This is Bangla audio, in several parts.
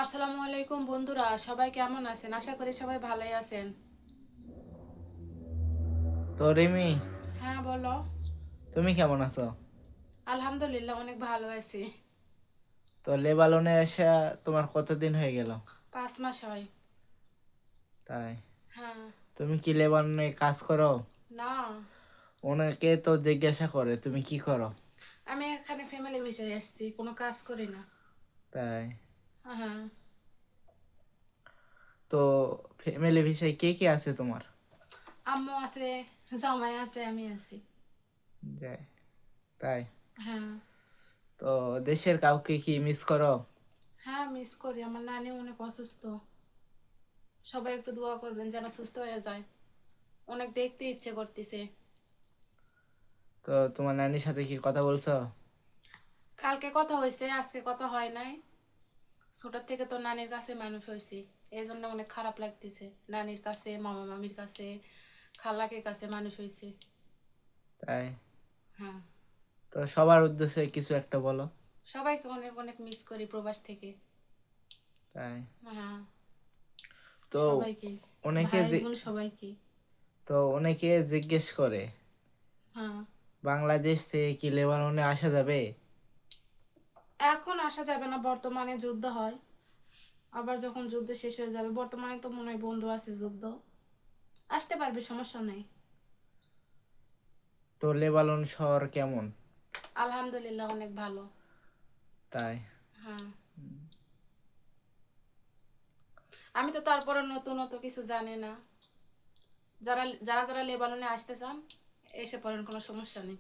আসসালামু আলাইকুম বন্ধুরা, সবাই কেমন আছেন? আশা করি সবাই ভালোই আছেন। তো রিমি, হ্যাঁ, বলো। তুমি কেমন আছো? আলহামদুলিল্লাহ, অনেক ভালো আছি। তো লেবাননে এসে তোমার কতদিন হয়ে গেল? 5 মাস হয়। তাই? হ্যাঁ। তুমি কি লেবাননে কাজ করো? না, অনেকে তো জিজ্ঞাসা করে তুমি কি করো। আমি এখানে ফ্যামিলি বিষয়ে এসেছি, কোনো কাজ করি না। তাই? হ্যাঁ। তো ফ্যামিলি ভিসায় কে কে আছে তোমার? আম্মু আছে, জামাই আছে, আমি আছি। যায়। তাই? হ্যাঁ। তো দেশের কাউকে কি মিস করো? হ্যাঁ, মিস করি। আমার নানি অনেক অসুস্থ। সবাই একটু দোয়া করবেন যেন সুস্থ হয়ে যায়। অনেক দেখতে ইচ্ছে করতেছে। তো তোমার নানির সাথে কি কথা বলছো? কালকে কথা হয়েছে, আজকে কথা হয় নাই। ছোট থেকে তো নানির কাছে মানুষ হয়েছি, এই জন্য অনেক খারাপ লাগতেছে। নানির কাছে, মামা মামির কাছে, খালাকের কাছে মানুষ হয়েছে। তাই? হ্যাঁ। তো সবার উদ্দেশ্যে কিছু একটা বলো। সবাইকে অনেক অনেক মিস করি প্রবাস থেকে। তাই? হ্যাঁ। তো সবাইকে, অনেকে ভাই বোন সবাইকে। অনেকে জিজ্ঞেস করে হ্যাঁ। বাংলাদেশ থেকে কি লেবাননে আসা যাবে? এখন আসা যাবে না, বর্তমানে যুদ্ধ হয়। আবার যখন যুদ্ধ শেষ হয়ে যাবে, বর্তমানে তো মনে হয় বন্ধ আছে যুদ্ধ। আসতে পারবে, সমস্যা নেই। তো লেবানন শহর কেমন? আলহামদুলিল্লাহ, অনেক ভালো। তাই? হ্যাঁ। আমি তো তারপরে নতুন অত কিছু জানি না। যারা যারা যারা লেবাননে আসতে চান, এসে পড়েন, কোনো সমস্যা নেই।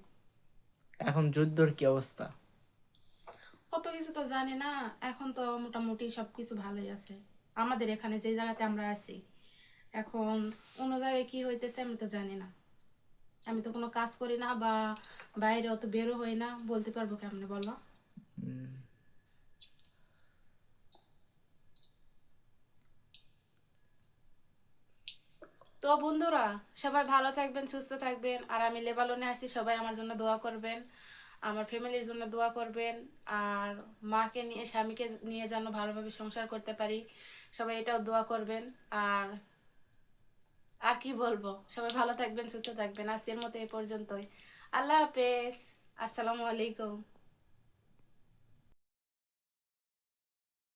এখন যুদ্ধর কি অবস্থা? অত কিছু তো জানি না। এখন তো মোটামুটি সব কিছু ভালোই আছে। আমাদের এখানে যে জায়গাতে আমরা আছি এখন, অন্য জায়গায় কি হইতেছে আমি তো জানি না। আমি তো কোনো কাজ করি না, বা বাইরে অত বেরো হই না, বলতে পারবো কেমনে বলো? উম, তো বন্ধুরা, সবাই ভালো থাকবেন, সুস্থ থাকবেন। আর আমি লেবাননে আছি, সবাই আমার জন্য দোয়া করবেন, আমার ফ্যামিলির জন্য দোয়া করবেন। আর মাকে নিয়ে, স্বামীকে নিয়ে যেন ভালোভাবে সংসার করতে পারি, সবাই এটাও দোয়া করবেন। আর আর কি বলবো, সবাই ভালো থাকবেন, সুস্থ থাকবেন। আজকের মতো এই পর্যন্তই। আল্লাহ হাফেজ। আসসালামু আলাইকুম।